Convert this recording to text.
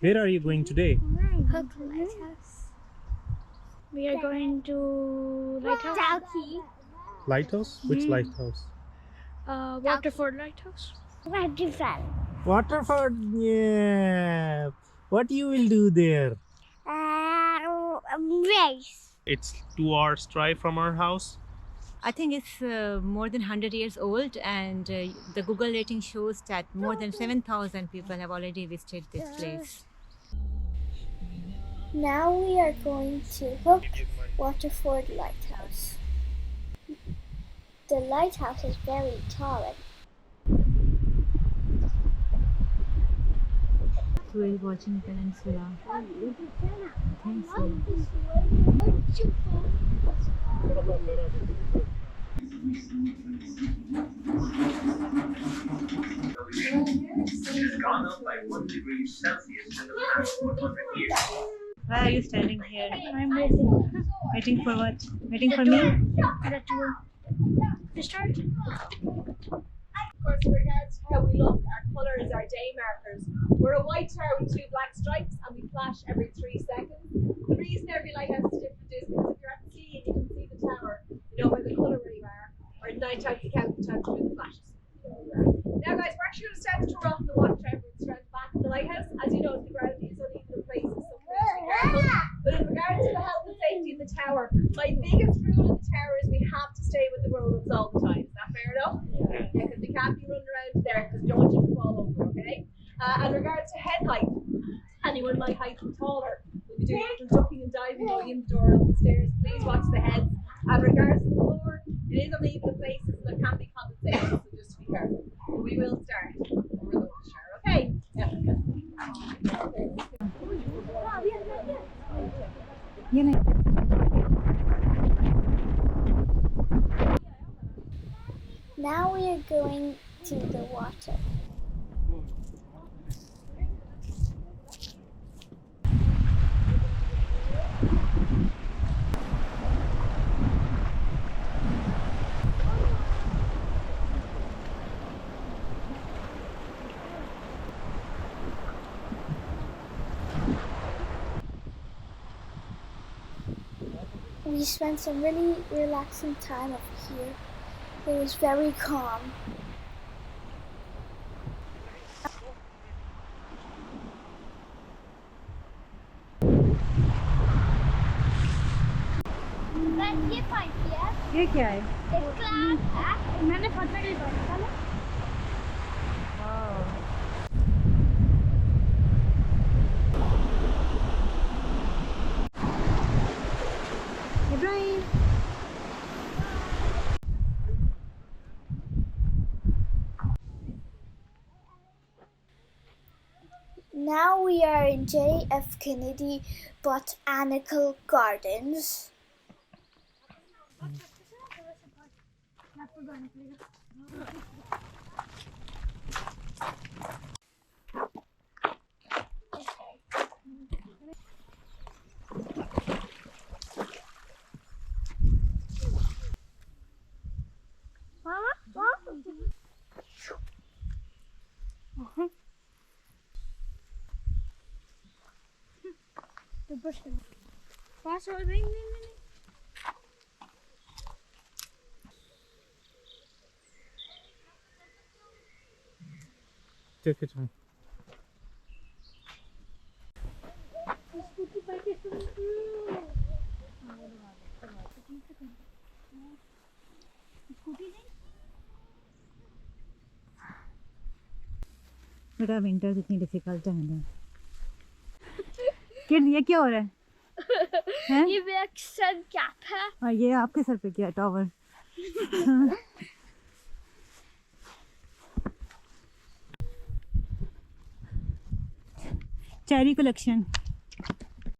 Where are you going today? Hook Lighthouse. We are going to Lighthouse. Dalkey. Lighthouse? Which lighthouse? Waterford Lighthouse. Waterfall. Waterford. Yeah. What you will do there? Race. It's 2 hours drive from our house. I think it's more than 100 years old, and the Google rating shows that more than 7,000 people have already visited this place. Now we are going to Hook Waterford Lighthouse. The lighthouse is very tall. So we're watching Peninsula. I think so. Which has gone up by 1 degree Celsius in the past 100 years. Why are you standing here? I'm waiting. Waiting for what? Waiting for me? The tour. To start. Of course, in regards to how we look, our colours are day markers. We're a white tower with 2 black stripes and we flash every 3 seconds. The reason every lighthouse is different is because if you're at sea and you can see the tower, you know by the colour where you are, or 9 times you count the time to do the flashes. Now guys, we're actually going to start the tour off in the watchtower and around the back of the lighthouse. As you know, the ground is uneven in places, so please be careful. But in regards to the health and safety in the tower, my biggest rule in the tower is we have to stay with the grown-ups all the time. Is that fair enough? Yeah, because we can't be running around there because we don't want you to fall over, okay? In regards to head height, anyone my height and taller will be doing a little ducking and diving going in the door and up the stairs. Please watch the heads. In regards to the floor, it is uneven in places and there can be condensation, so just be careful. But we will start over the watchtower, okay? Yeah. Now we are going to the water. We spent some really relaxing time up here. It was very calm. ये क्या है? मैंने photo ली पड़ा Ibrahim. Now we are in J.F. Kennedy Botanical Gardens. The bush. Pass over. नहीं. Take your time. Scooty bike is Scooty नहीं. बेटा winter कितनी difficult है ना। किड ये क्या हो रहा है? हैं? ये मेरा सन कैप है. और ये आपके सर पे क्या टॉवर? Cherry collection.